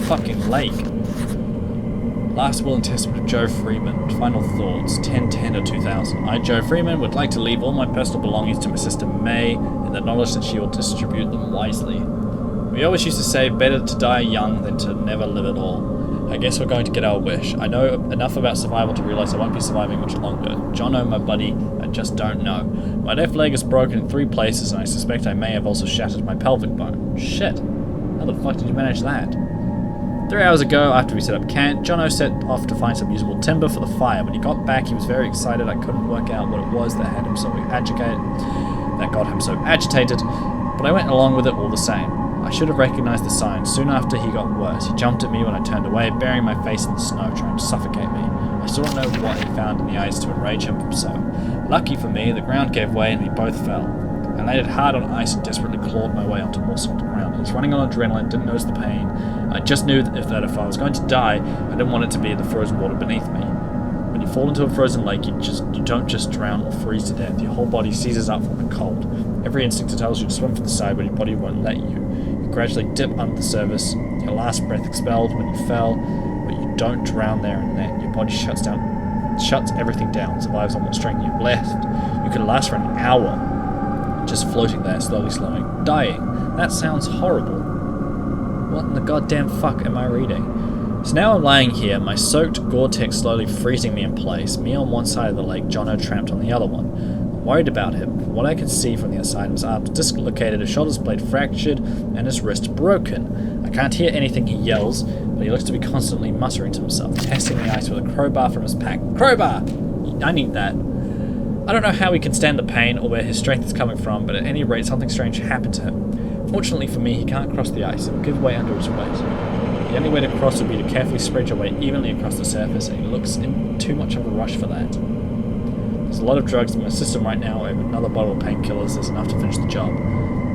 fucking lake. Last will and testament of Joe Freeman. Final thoughts. 10/10/2000. I, Joe Freeman, would like to leave all my personal belongings to my sister May in the knowledge that she will distribute them wisely. We always used to say, better to die young than to never live at all. I guess we're going to get our wish. I know enough about survival to realize I won't be surviving much longer. Jono, my buddy, I just don't know. My left leg is broken in 3 places, and I suspect I may have also shattered my pelvic bone. Shit. How the fuck did you manage that? 3 hours ago, after we set up camp, Jono set off to find some usable timber for the fire. When he got back, he was very excited. I couldn't work out what it was that had him so agitated. That got him so agitated, but I went along with it all the same. I should have recognized the signs. Soon after, he got worse. He jumped at me when I turned away, burying my face in the snow, trying to suffocate me. I still don't know what he found in the ice to enrage him so. Lucky for me, the ground gave way and we both fell. I landed hard on ice and desperately clawed my way onto more solid ground. I was running on adrenaline, didn't notice the pain. I just knew that if I was going to die, I didn't want it to be in the frozen water beneath me. When you fall into a frozen lake, you don't just drown or freeze to death. Your whole body seizes up from the cold. Every instinct tells you to swim for the side, but your body won't let you. You gradually dip under the surface, your last breath expelled when you fell, but you don't drown there and then. Your body shuts everything down, survives on what strength you've left. You could last for an hour, just floating there, slowly slowing, dying. That sounds horrible. What in the goddamn fuck am I reading? So now I'm lying here, my soaked Gore-Tex slowly freezing me in place, me on one side of the lake, Jono trapped on the other one. I'm worried about him. From what I could see from the inside, his arms dislocated, his shoulder blade fractured, and his wrist broken. I can't hear anything he yells, but he looks to be constantly muttering to himself, testing the ice with a crowbar from his pack. Crowbar! I need that. I don't know how he can stand the pain or where his strength is coming from, but at any rate something strange happened to him. Fortunately for me, he can't cross the ice. It will give way under his weight. The only way to cross would be to carefully spread your weight evenly across the surface, and he looks in too much of a rush for that. There's a lot of drugs in my system right now, and another bottle of painkillers is enough to finish the job.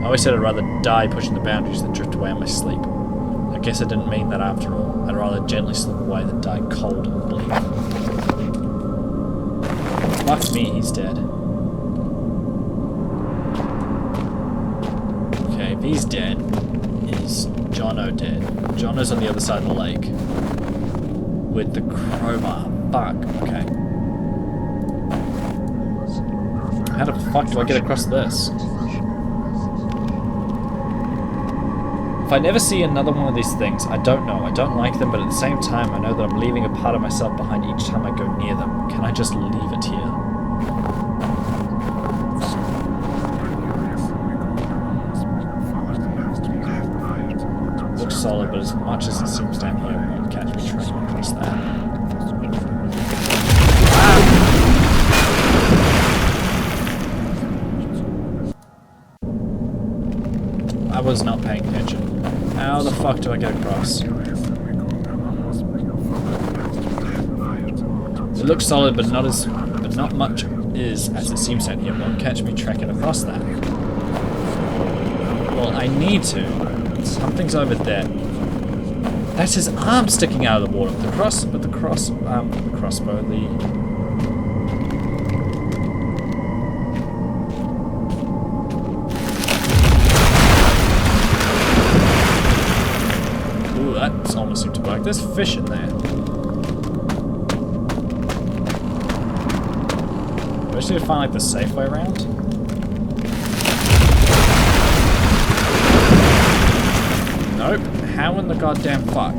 I always said I'd rather die pushing the boundaries than drift away in my sleep. I guess I didn't mean that after all. I'd rather gently slip away than die cold and bleed. Fuck me, he's dead. Okay, if he's dead, is Jono dead? Jono's on the other side of the lake. With the crowbar. Fuck, okay. How the fuck do I get across this? If I never see another one of these things, I don't know. I don't like them, but at the same time, I know that I'm leaving a part of myself behind each time I go near them. Can I just leave it here? Looks solid, but as much as it seems down here, it won't catch me trying to cross that. I was not paying attention. How the fuck do I get across? It looks solid, but not much is as it seems down here. It won't catch me trekking across that. Well, I need to. Something's over there. That's his arm sticking out of the water. The crossbow, Ooh, that almost seemed to work. There's fish in there. Do I just need to find like the safe way around? Nope. How in the goddamn fuck?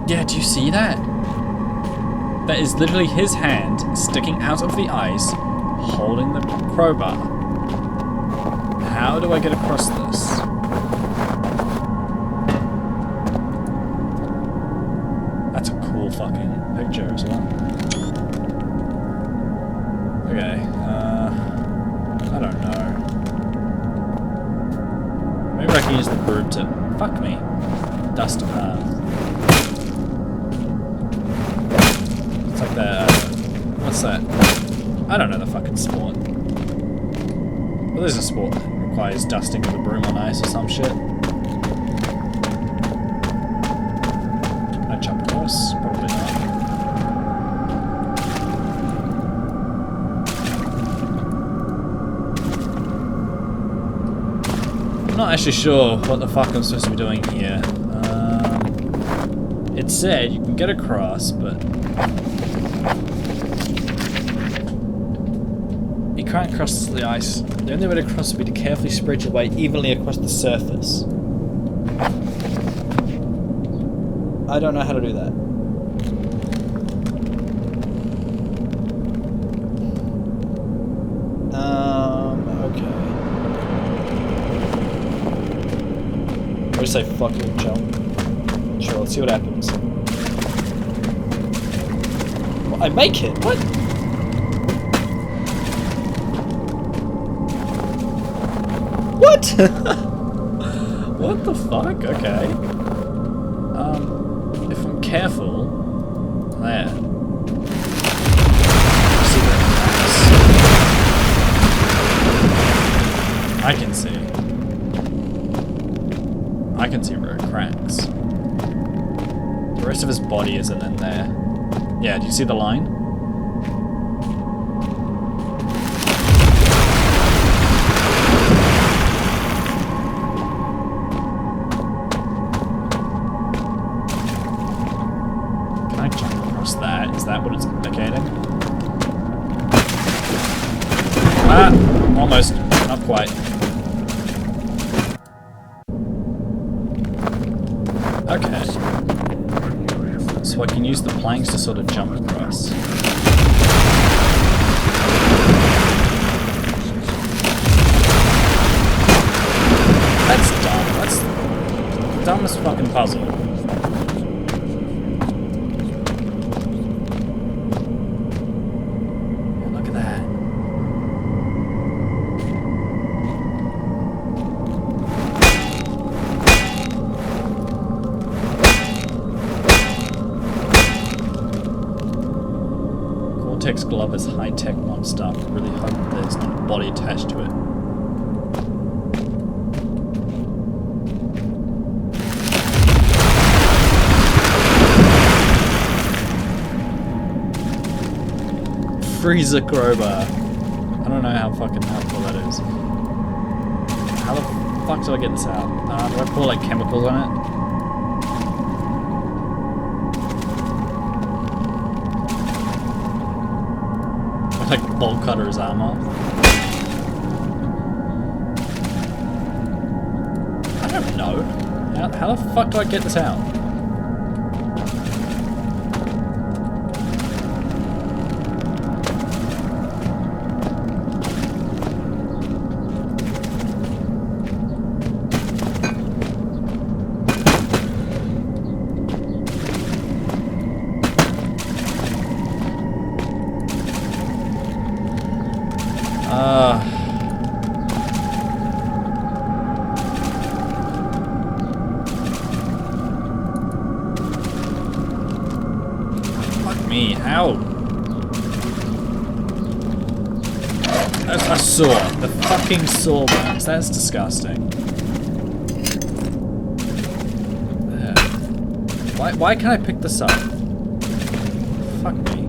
Yeah, do you see that? That is literally his hand sticking out of the ice, holding the crowbar. How do I get across this? That's a cool fucking picture as well. Okay, I don't know. Maybe I can use the broom to... Fuck me. Dust a path. It's like the... what's that? I don't know the fucking sport. Well, there's a sport that requires dusting with a broom on ice or some shit. Can I jump across? Probably not. I'm not actually sure what the fuck I'm supposed to be doing here. It said you can get across, but you can't cross the ice. The only way to cross would be to carefully spread your weight evenly across the surface. I don't know how to do that. Okay. I'll just say fuck it and jump. Sure, let's see what happens. Well, I make it? What? What? What the fuck? Okay. If I'm careful, there. See where it cracks. I can see. I can see where it cracks. The rest of his body isn't in there. Yeah, do you see the line? Can I jump across that? Is that what it's indicating? Ah! Almost. Not quite. Okay. So I can use the planks to sort of jump across. That's dumb. That's the dumbest fucking puzzle. Look at that. Cortex glove is high-tech non-stuff. Really hope there's not a body attached to it. Freezer crowbar. I don't know how fucking helpful that is. How the fuck do I get this out? Do I pour like chemicals on it? Like bolt cutter his arm off. I don't know. How the fuck do I get this out? Fuck me, how? That's a saw. The fucking saw works. That's disgusting. Why can't I pick this up? Fuck me.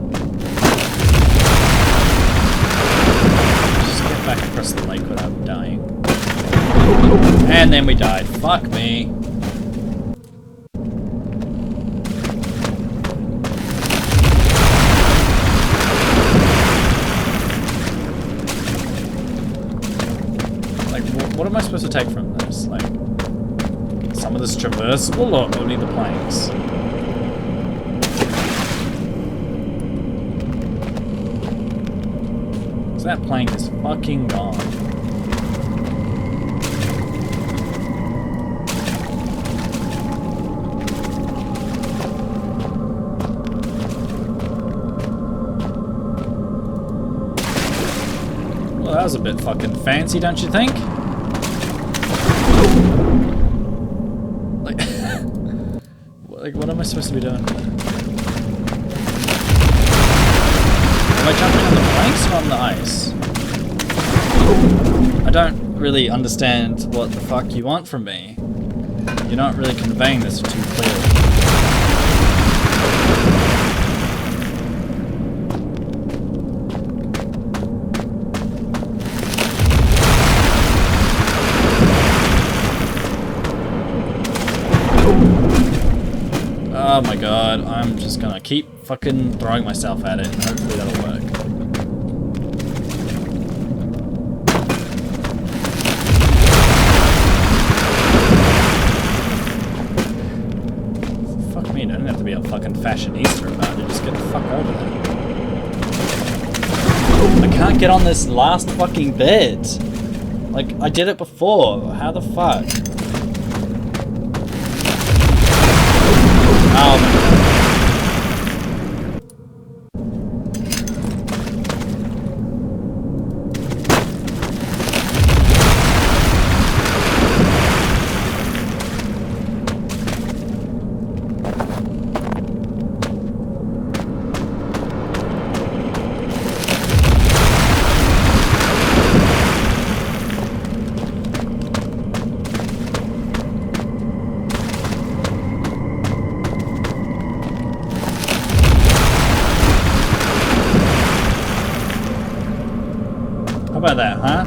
Just get back across the lake without dying. And then we died. Fuck me. Like, what am I supposed to take from this? Like, some of this traversable or only the planks? So that plank is fucking gone. Well, that was a bit fucking fancy, don't you think? Like, what am I supposed to be doing? Am I jumping on the planks or on the ice? I don't really understand what the fuck you want from me. You're not really conveying this too clearly. Oh my god, I'm just gonna keep fucking throwing myself at it and hopefully that'll work. Fuck me, I don't have to be a fucking fashionista about it, just get the fuck over there. I can't get on this last fucking bed. Like, I did it before, how the fuck? Oh my god. How about that, huh?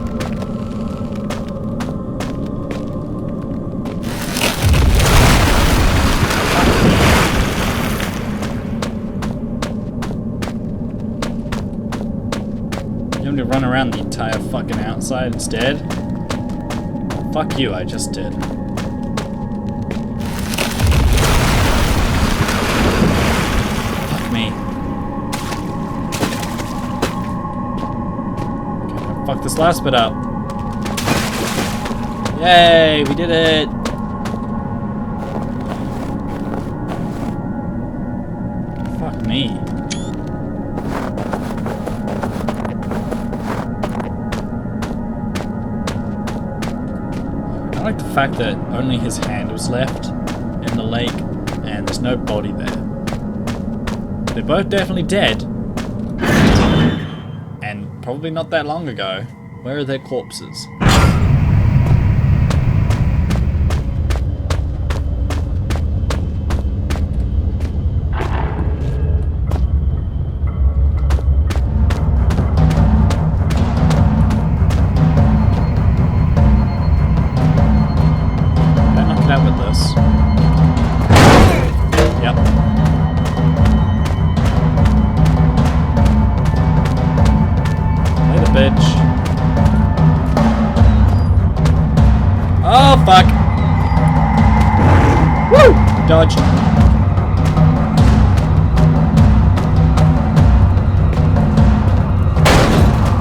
You want me to run around the entire fucking outside instead? Fuck you, I just did. Fuck me. Fuck this last bit up. Yay, we did it. Fuck me. I like the fact that only his hand was left in the lake and there's no body there. They're both definitely dead. Probably not that long ago. Where are their corpses? Can I knock it out with this? Yep. Bitch. Oh, fuck. Woo! Dodge.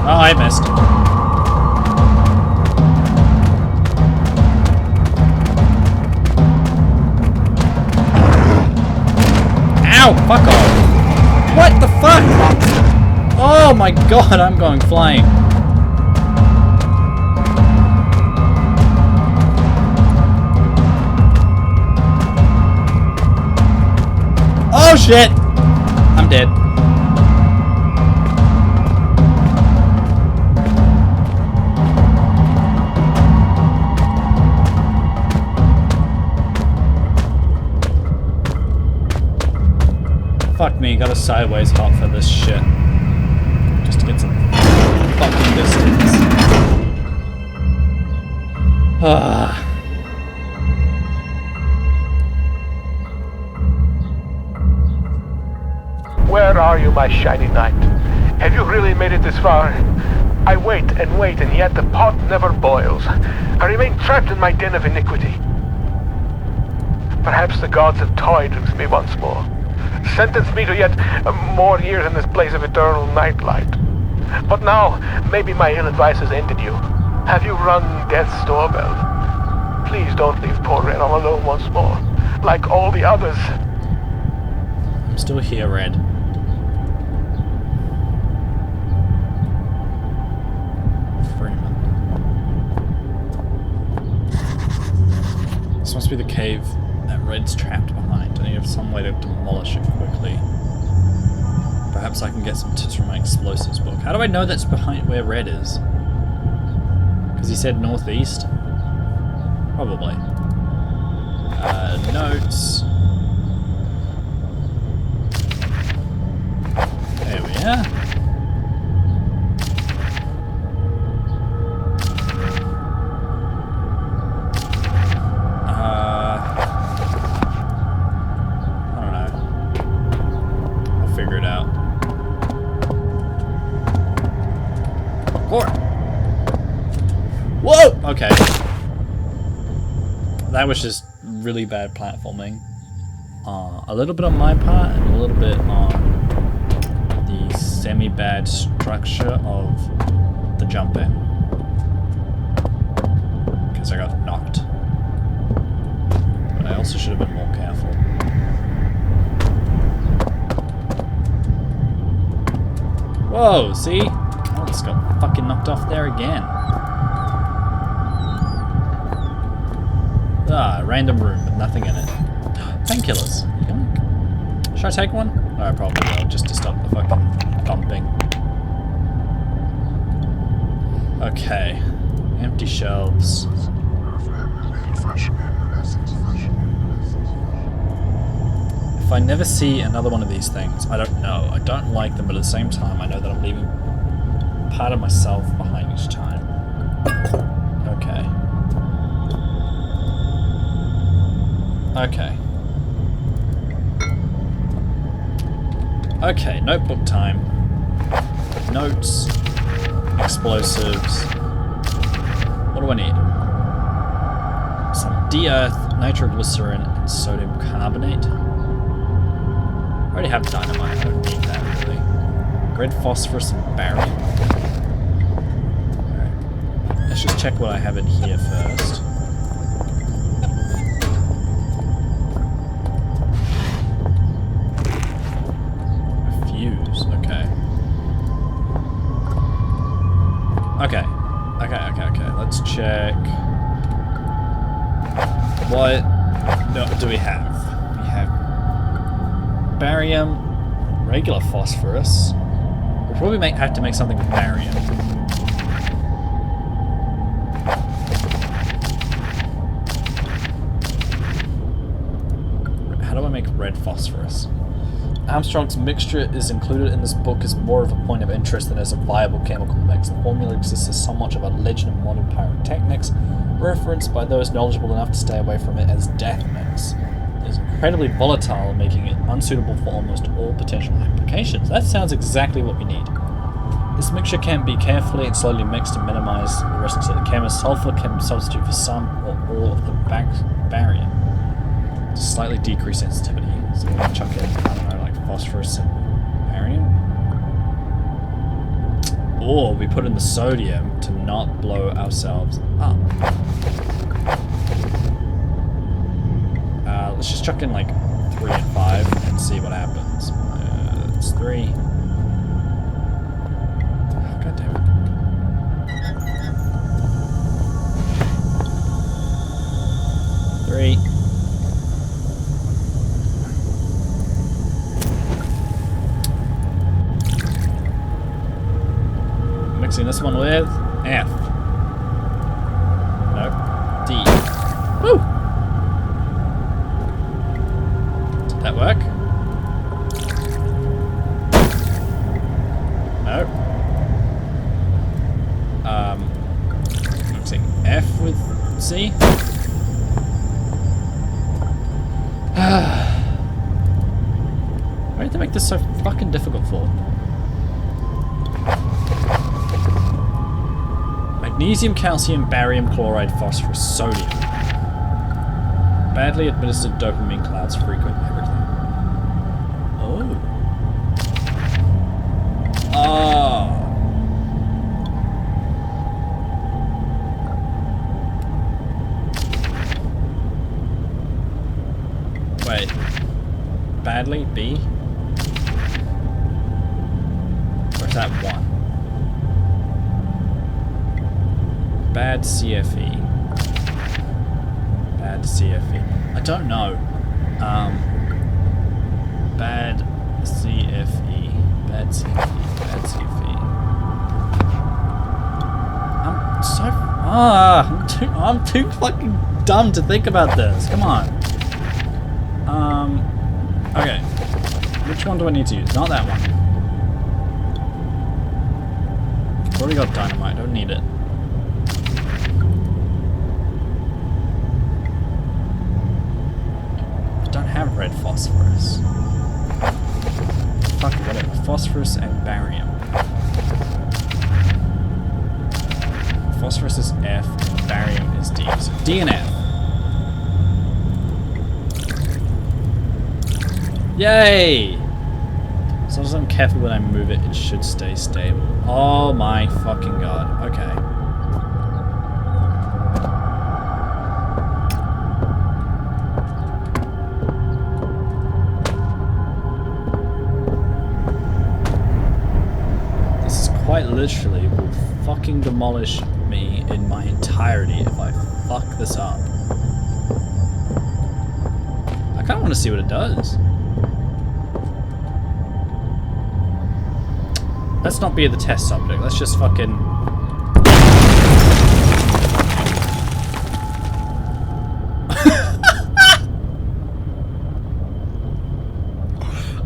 Oh, I missed. Ow! Fuck off. What the fuck? Oh my god, I'm going flying. Oh shit! I'm dead. Fuck me, got a sideways hop for this shit. Just to get some fucking distance. Ah. Where are you, my shiny knight? Have you really made it this far? I wait, and yet the pot never boils. I remain trapped in my den of iniquity. Perhaps the gods have toyed with me once more. Sentence me to yet more years in this place of eternal nightlight. But now, maybe my ill advice has ended you. Have you rung death's doorbell? Please don't leave poor Red all alone once more, like all the others. I'm still here, Red. Freeman. This must be the cave that Red's trapped behind. I need to have some way to demolish it quickly. Perhaps I can get some tips from my explosives book. How do I know that's behind where Red is? Because he said northeast? Probably. Notes. There we are. I don't know. Okay. That was just really bad platforming. A little bit on my part and a little bit on the semi-bad structure of the jumping. Because I got knocked. But I also should have been more careful. Whoa, see? I almost got fucking knocked off there again. Ah, random room with nothing in it. Painkillers. Should I take one? Oh, I probably will, just to stop the fucking bumping. Okay. Empty shelves. If I never see another one of these things, I don't know. I don't like them, but at the same time, I know that I'm leaving part of myself behind each time. Okay. Okay. Okay, notebook time. Notes. Explosives. What do I need? Some de-earth, nitroglycerin, and sodium carbonate. I already have dynamite, I don't need that really. Red phosphorus and barium. Alright. Let's just check what I have in here first. Okay. Okay. Let's check. What do we have? We have barium, regular phosphorus. We'll probably have to make something with barium. How do I make red phosphorus? Armstrong's mixture is included in this book as more of a point of interest than as a viable chemical mix. The formula exists as somewhat of a legend of modern pyrotechnics, referenced by those knowledgeable enough to stay away from it as death mix. It is incredibly volatile, making it unsuitable for almost all potential applications. That sounds exactly what we need. This mixture can be carefully and slowly mixed to minimize the risks of the chemist. Sulfur can substitute for some or all of the barium to slightly decrease sensitivity. So we're going to chuck in, I don't know, like phosphorus and barium. Or we put in the sodium to not blow ourselves up. Let's just chuck in like 3 and 5 and see what happens. It's 3. Oh, God damn it. 3. Mixing this one with F. Nope. D. Woo! Did that work? Nope. Mixing F with C. Why did they make this so fucking difficult for? Magnesium, calcium, barium, chloride, phosphorus, sodium. Badly administered dopamine clouds frequent everything. Oh. Oh. Wait. Badly? B? Or is that 1? Bad CFE. Bad CFE. I don't know. Bad CFE. Bad CFE. Bad CFE. I'm too fucking dumb to think about this. Come on. Okay. Which one do I need to use? Not that one. I've already got dynamite. I don't need it. Have red phosphorus. Fuck it, whatever. Phosphorus and barium. Phosphorus is F, barium is D. So D and F. Yay! As long as I'm careful when I move it, it should stay stable. Oh my fucking god. Okay. This is quite literally will fucking demolish me in my entirety if I fuck this up. I kinda wanna see what it does. Let's not be the test subject. Let's just fucking...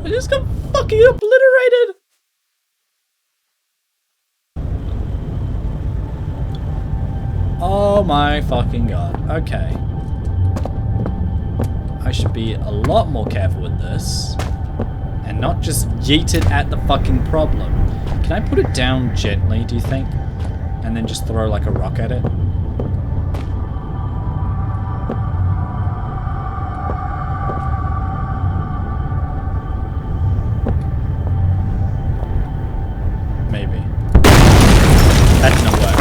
I just got fucking obliterated! Oh my fucking god. Okay. I should be a lot more careful with this. And not just yeet it at the fucking problem. Can I put it down gently, do you think? And then just throw like a rock at it? Maybe. That didn't work.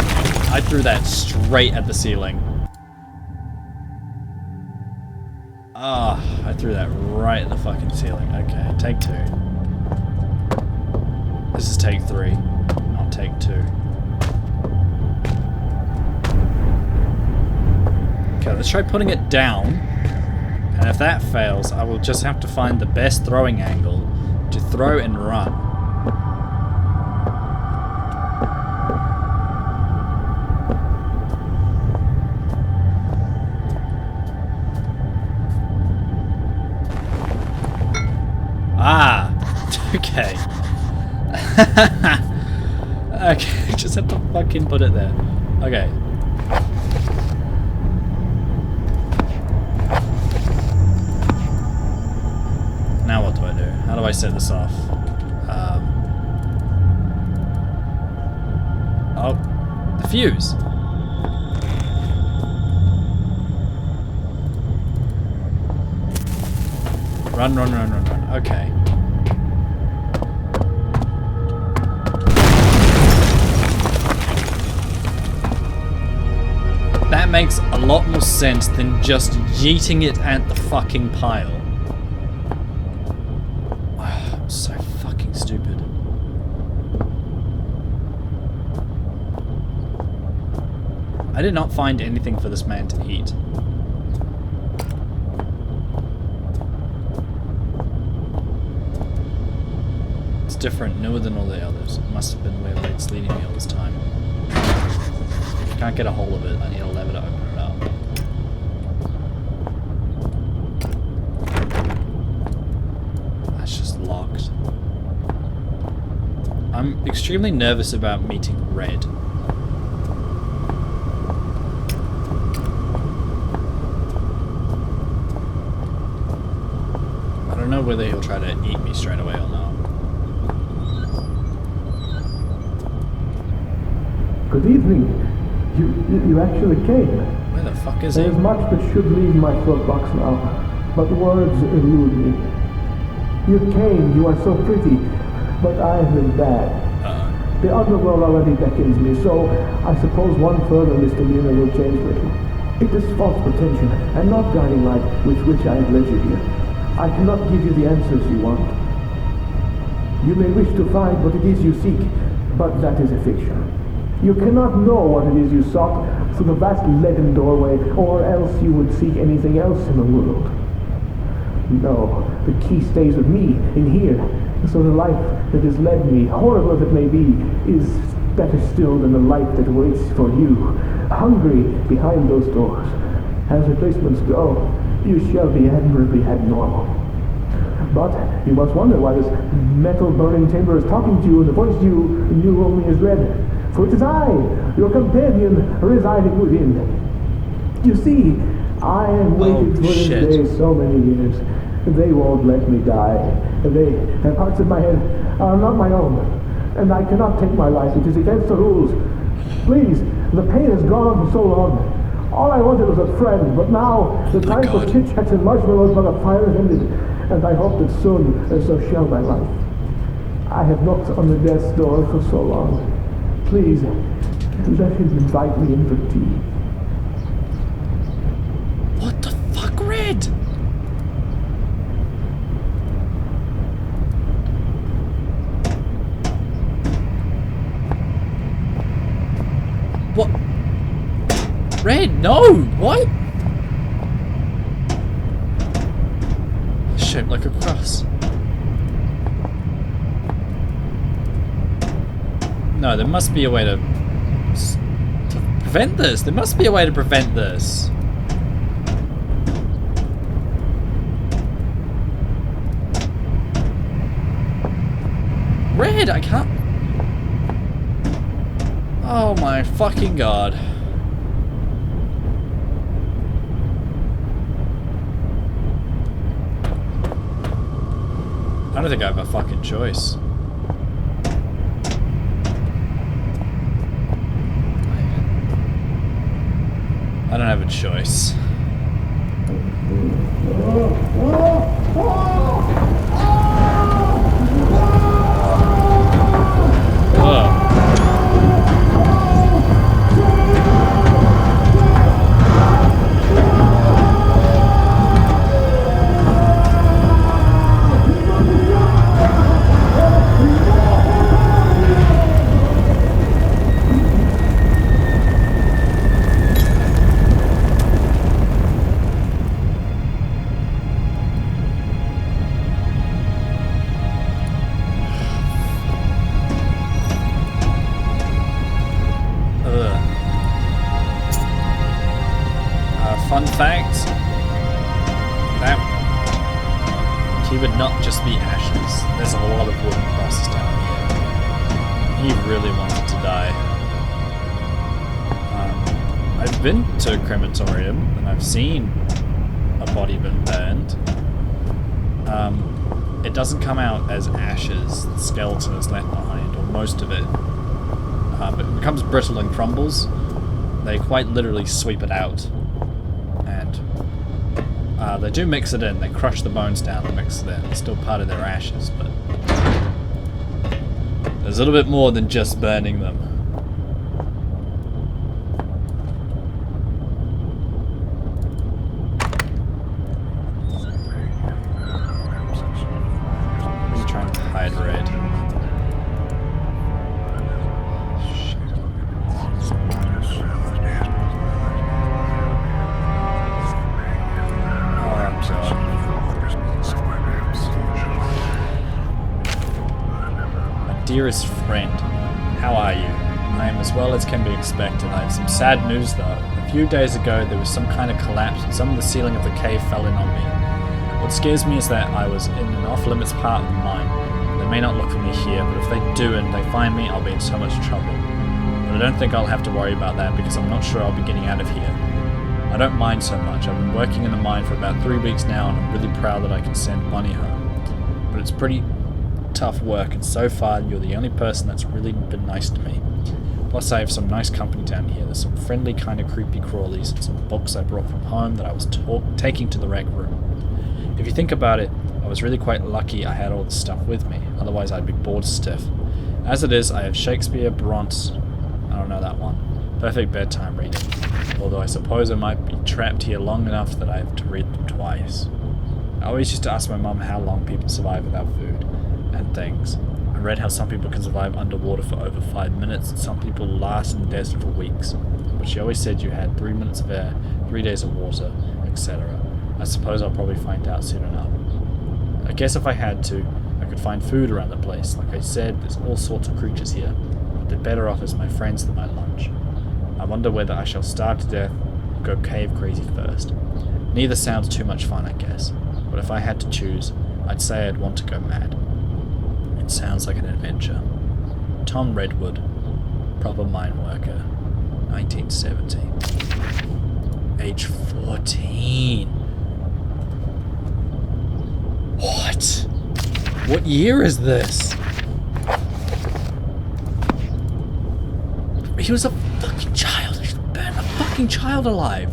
I threw that straight at the ceiling. Ah, I threw that right at the fucking ceiling. Okay, take 2. This is take 3, not take 2. Okay, let's try putting it down. And if that fails, I will just have to find the best throwing angle to throw and run. Ah, okay. Okay, just have to fucking put it there. Okay. Now what do I do? How do I set this off? Oh, the fuse. Run, run, run, run, run. Okay. That makes a lot more sense than just yeeting it at the fucking pile. Oh, I'm so fucking stupid. I did not find anything for this man to eat. It's different, newer than all the others. It must have been where it's leading me all this time. Can't get a hold of it. I need a lever to open it up. That's just locked. I'm extremely nervous about meeting Red. I don't know whether he'll try to eat me straight away or not. Good evening. You actually came. Where the fuck is he? There's much that should leave my throat box now, but words elude me. You came, you are so pretty, but I have been bad. The underworld already beckons me, so I suppose one further misdemeanor will change little. It is false pretension, and not guiding light with which I have led you here. I cannot give you the answers you want. You may wish to find what it is you seek, but that is a fiction. You cannot know what it is you sought through the vast leaden doorway, or else you would seek anything else in the world. No, the key stays with me, in here, so the life that has led me, horrible as it may be, is better still than the life that waits for you, hungry behind those doors. As replacements go, you shall be admirably abnormal. But you must wonder why this metal burning chamber is talking to you, and the voice you knew only is Red. For it is I, your companion, residing within. You see, I have waited for this day so many years. They won't let me die. They have parts of my head are not my own, and I cannot take my life. It is against the rules. Please, the pain has gone on for so long. wanted was a friend, but now the time for Chit Chats and marshmallows by the fire has ended, and I hope that soon so shall my life. I have knocked on the death's door for so long. Please, let him invite me in for tea. What the fuck, Red? What? Red, no! What? Shaped like a cross. No, there must be a way to prevent this. There must be a way to prevent this. Red, I can't. Oh my fucking god. I don't think I have a fucking choice. I don't have a choice. Fun fact, that he would not just be ashes. There's a lot of wooden crosses down here. He really wanted to die. I've been to a crematorium and I've seen a body been burned. It doesn't come out as ashes. The skeleton is left behind, or most of it. It becomes brittle and crumbles. They quite literally sweep it out. They do mix it in. They crush the bones down and mix it in. It's still part of their ashes, but there's a little bit more than just burning them. He's trying to hide Red. Dearest friend, how are you? I am as well as can be expected. I have some sad news though. A few days ago there was some kind of collapse and some of the ceiling of the cave fell in on me. What scares me is that I was in an off-limits part of the mine. They may not look for me here, but if they do and they find me, I'll be in so much trouble. But I don't think I'll have to worry about that because I'm not sure I'll be getting out of here. I don't mind so much. I've been working in the mine for about 3 weeks now and I'm really proud that I can send money home. But it's pretty tough work, and so far you're the only person that's really been nice to me. Plus I have some nice company down here. There's some friendly kind of creepy crawlies and some books I brought from home that I was taking to the rec room. If you think about it, I was really quite lucky I had all this stuff with me, otherwise I'd be bored stiff. As it is, I have Shakespeare, Bronte, I don't know that one, perfect bedtime reading, although I suppose I might be trapped here long enough that I have to read them twice. I always used to ask my mum how long people survive without food and things. I read how some people can survive underwater for over 5 minutes and some people last in the desert for weeks. But she always said you had 3 minutes of air, 3 days of water, etc. I suppose I'll probably find out soon enough. I guess if I had to, I could find food around the place. Like I said, there's all sorts of creatures here, but they're better off as my friends than my lunch. I wonder whether I shall starve to death or go cave crazy first. Neither sounds too much fun, I guess, but if I had to choose, I'd say I'd want to go mad. It sounds like an adventure. Tom Redwood, proper mine worker, 1970. Age 14. What? What year is this? He was a fucking child. He burned a fucking child alive.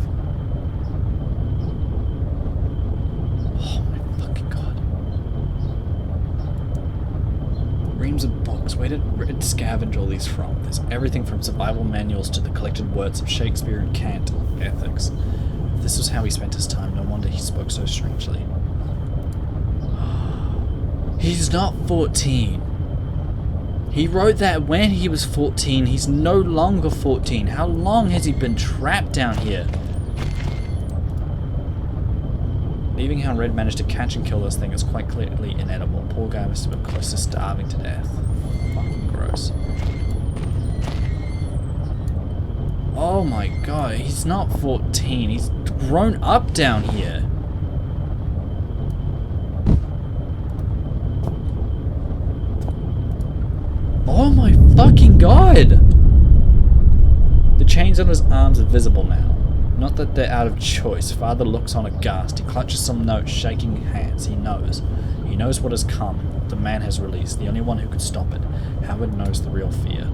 Reams of books. Where did Red scavenge all these from? There's everything from survival manuals to the collected words of Shakespeare and Kant on ethics. If this was how he spent his time, no wonder he spoke so strangely. He's not 14. He wrote that when he was 14. He's no longer 14. How long has he been trapped down here? Leaving how Red managed to catch and kill this thing is quite clearly inedible. Poor guy must have been close to starving to death. Fucking gross. Oh my god, he's not 14. He's grown up down here. Oh my fucking god! The chains on his arms are visible now. Not that they're out of choice. Father looks on aghast. He clutches some notes, shaking hands. He knows. He knows what has come. The man has released. The only one who could stop it. Howard knows the real fear.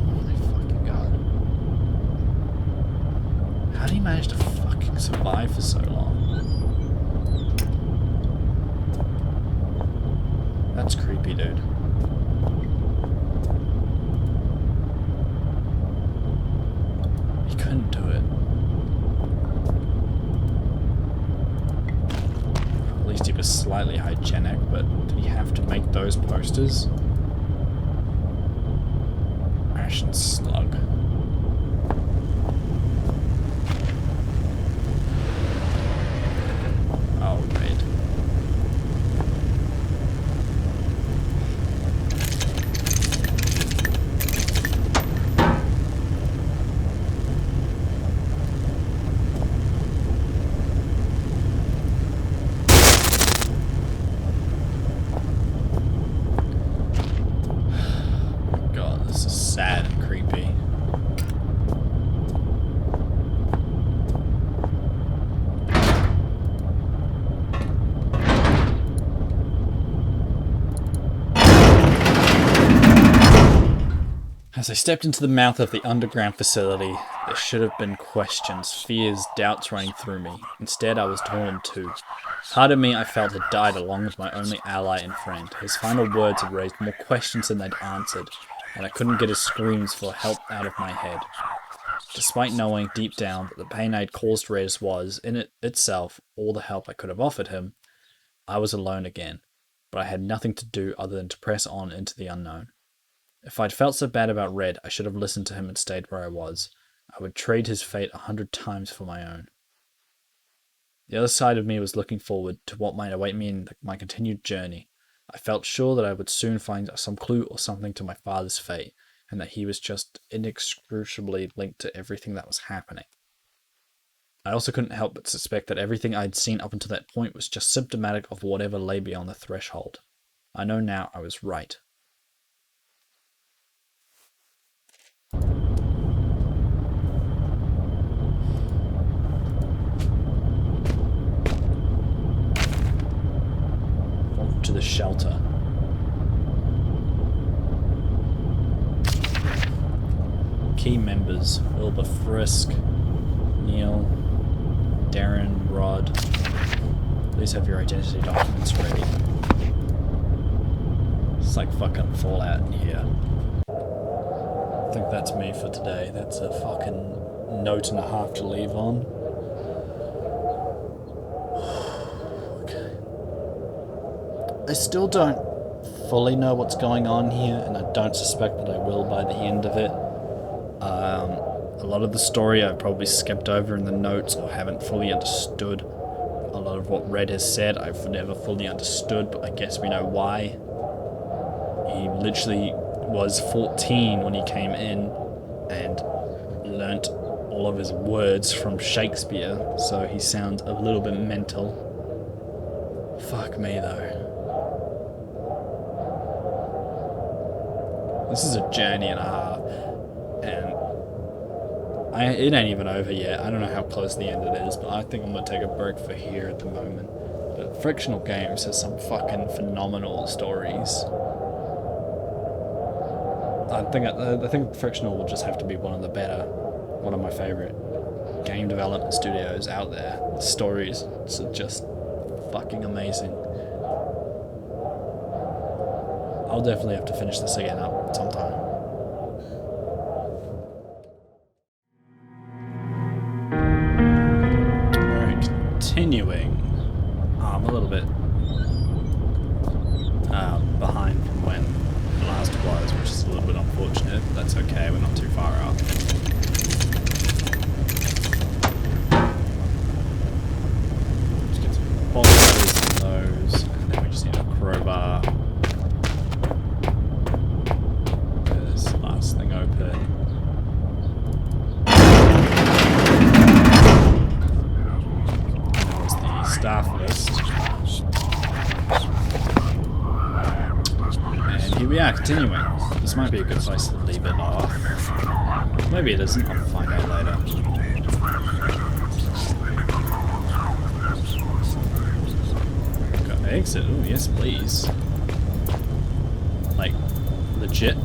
Oh my fucking god. How did he manage to fucking survive for so long? That's creepy, dude. He couldn't do it. At least he was slightly hygienic, but did he have to make those posters? Ash and Slug. Oh, Red. Sad and creepy. As I stepped into the mouth of the underground facility, there should have been questions, fears, doubts running through me. Instead, I was torn in two. Part of me I felt had died along with my only ally and friend. His final words had raised more questions than they'd answered, and I couldn't get his screams for help out of my head. Despite knowing deep down that the pain I'd caused Rez was, in it itself, all the help I could have offered him, I was alone again, but I had nothing to do other than to press on into the unknown. If I'd felt so bad about Red, I should have listened to him and stayed where I was. I would trade his fate 100 times for my own. The other side of me was looking forward to what might await me in my continued journey. I felt sure that I would soon find some clue or something to my father's fate, and that he was just inextricably linked to everything that was happening. I also couldn't help but suspect that everything I'd seen up until that point was just symptomatic of whatever lay beyond the threshold. I know now I was right. Welcome to the shelter. Key members: Wilbur Frisk, Neil, Darren, Rod. Please have your identity documents ready. It's like fucking Fallout in here. I think that's me for today. That's a fucking note and a half to leave on. Okay. I still don't fully know what's going on here, and I don't suspect that I will by the end of it. A lot of the story I've probably skipped over in the notes or haven't fully understood. A lot of what Red has said I've never fully understood, but I guess we know why. He literally was 14 when he came in and learnt all of his words from Shakespeare, so he sounds a little bit mental. Fuck me though. This is a journey and a half, and it ain't even over yet. I don't know how close to the end it is, but I think I'm going to take a break for here at the moment. But Frictional Games has some fucking phenomenal stories. I think Frictional will just have to be one of my favourite game development studios out there. The stories are just fucking amazing. I'll definitely have to finish this again up sometime. Alright, continuing. I'm a little bit behind from when the last was, which is a little bit unfortunate, but that's okay, we're not too far out. Let's get some bolsters and those, and then we just need a crowbar. There's the last thing open. That was the staff list. Here we are, continuing. This might be a good place to leave it off. Maybe it isn't, I'll find out later. Got an exit, oh yes please. Like, legit.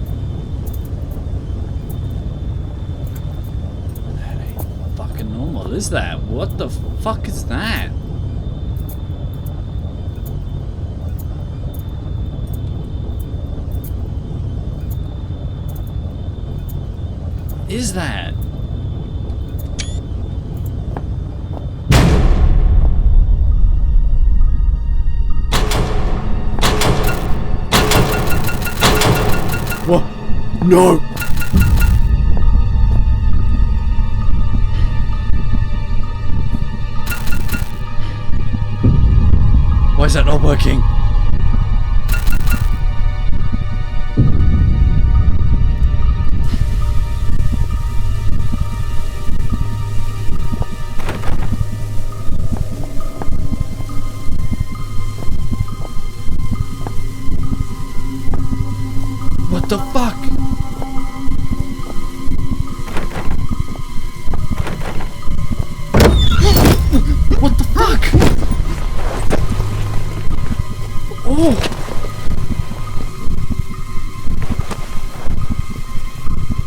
That ain't fucking normal, is that? What the fuck is that? Is that? What? No! Why is that not working? What the fuck? What the fuck? Oh!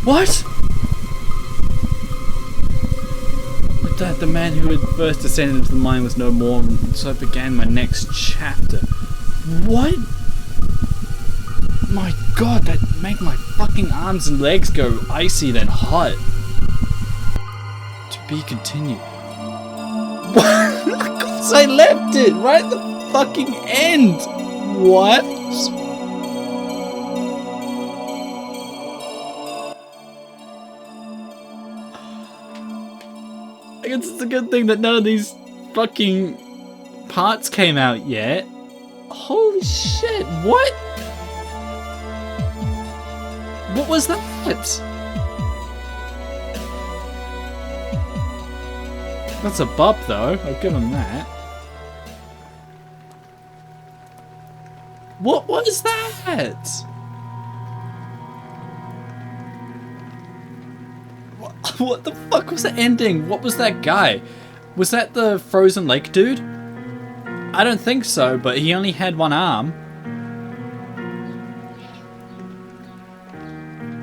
What? With that, the man who had first descended into the mine was no more, and so began my next chapter. What? My god, that made my fucking arms and legs go icy then hot. To be continued. What? Of course I left it right at the fucking end. What? I guess it's a good thing that none of these fucking parts came out yet. Holy shit, what? What was that? That's a bop though, I'll give him that. What was that? What the fuck was the ending? What was that guy? Was that the frozen lake dude? I don't think so, but he only had one arm.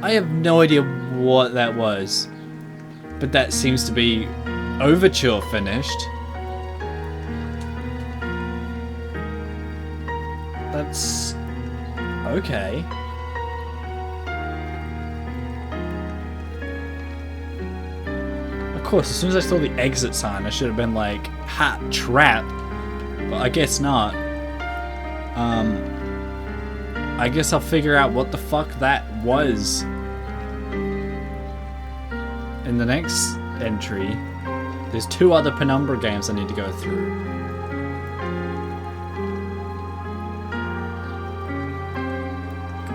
I have no idea what that was, but that seems to be Overture finished. That's okay. Of course, as soon as I saw the exit sign, I should have been like, ha, trap, but I guess not. I guess I'll figure out what the fuck that was in the next entry. There's 2 other Penumbra games I need to go through.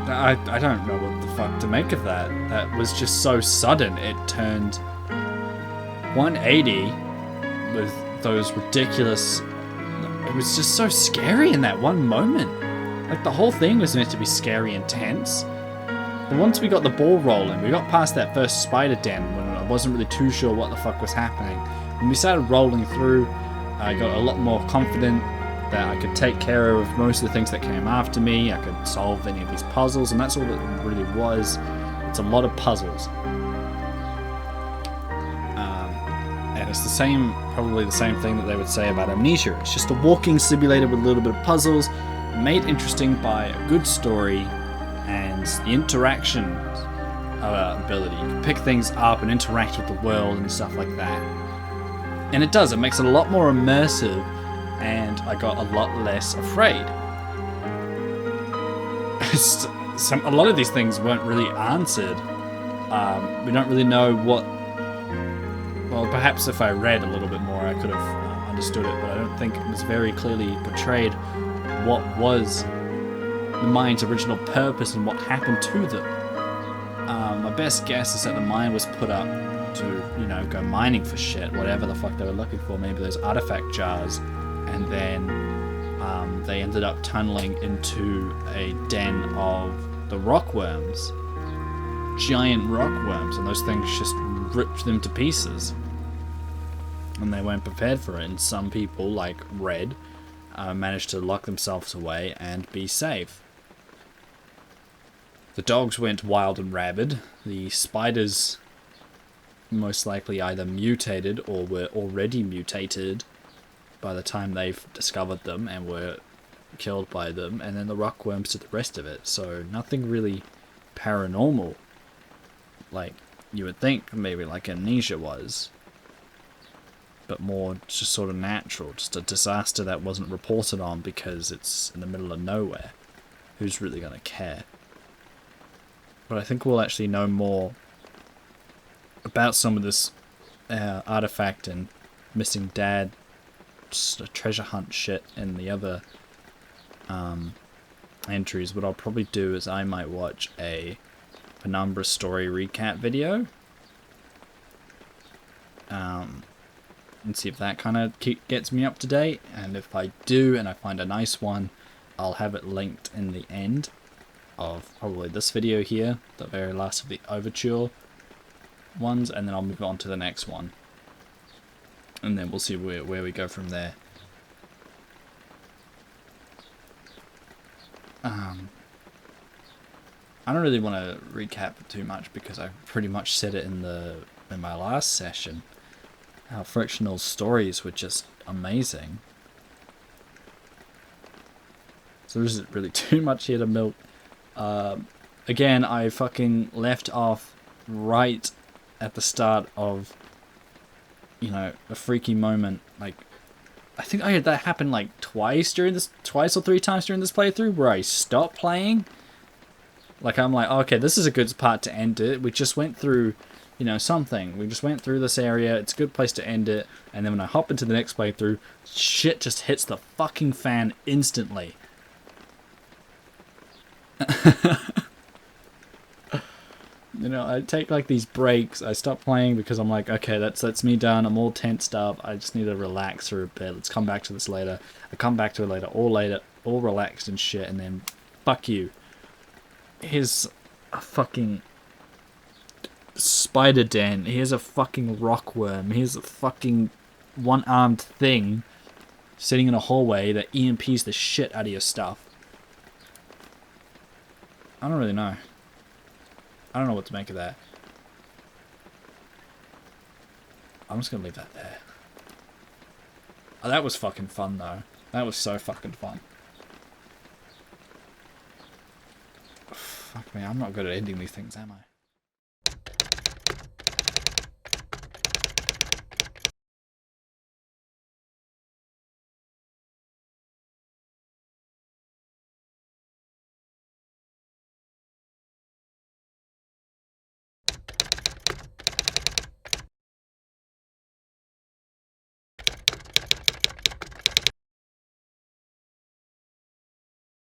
I don't know what the fuck to make of that. That was just so sudden. It turned 180 with those ridiculous... It was just so scary in that one moment. Like, the whole thing was meant to be scary and tense. But once we got the ball rolling, we got past that first spider den when I wasn't really too sure what the fuck was happening. When we started rolling through, I got a lot more confident that I could take care of most of the things that came after me. I could solve any of these puzzles, and that's all it really was. It's a lot of puzzles. And It's the same, probably the same thing that they would say about Amnesia. It's just a walking simulator with a little bit of puzzles, made interesting by a good story and the interaction ability. You can pick things up and interact with the world and stuff like that. And it does, it makes it a lot more immersive, and I got a lot less afraid. A lot of these things weren't really answered. We don't really know what... Well, perhaps if I read a little bit more I could have understood it, but I don't think it was very clearly portrayed what was the mine's original purpose and what happened to them. My best guess is that the mine was put up to, you know, go mining for shit, whatever the fuck they were looking for, maybe those artifact jars, and then they ended up tunneling into a den of the rockworms, giant rockworms, and those things just ripped them to pieces, and they weren't prepared for it, and some people, like Red, managed to lock themselves away and be safe. The dogs went wild and rabid. The spiders most likely either mutated or were already mutated by the time they've discovered them and were killed by them, and then the rockworms did the rest of it. So nothing really paranormal like you would think, maybe like Amnesia was, but more just sort of natural, just a disaster that wasn't reported on because it's in the middle of nowhere. Who's really gonna care? But I think we'll actually know more about some of this artifact and missing dad, just a treasure hunt shit, and the other entries. What I'll probably do is I might watch a Penumbra story recap video and see if that kind of gets me up to date, and if I do and I find a nice one, I'll have it linked in the end of probably this video here, the very last of the overture ones, and then I'll move on to the next one, and then we'll see where we go from there. I don't really want to recap too much because I pretty much said it in my last session. How frictional stories were just amazing. So there isn't really too much here to milk. Again, I fucking left off right at the start of, you know, a freaky moment. Like, I think I had that happen like twice or 3 times during this playthrough, where I stopped playing. Like, I'm like, okay, this is a good part to end it. We just went through, you know, something. We just went through this area. It's a good place to end it. And then when I hop into the next playthrough, shit just hits the fucking fan instantly. You know, I take like these breaks. I stop playing because I'm like, okay, that's me done. I'm all tensed up. I just need to relax for a bit. Let's come back to this later. I come back to it later, all relaxed and shit, and then fuck you. Here's a fucking spider den. Here's a fucking rockworm. Here's a fucking one-armed thing sitting in a hallway that EMPs the shit out of your stuff. I don't really know. I don't know what to make of that. I'm just gonna leave that there. Oh, that was fucking fun though. That was so fucking fun. Fuck me, I'm not good at ending these things, am I?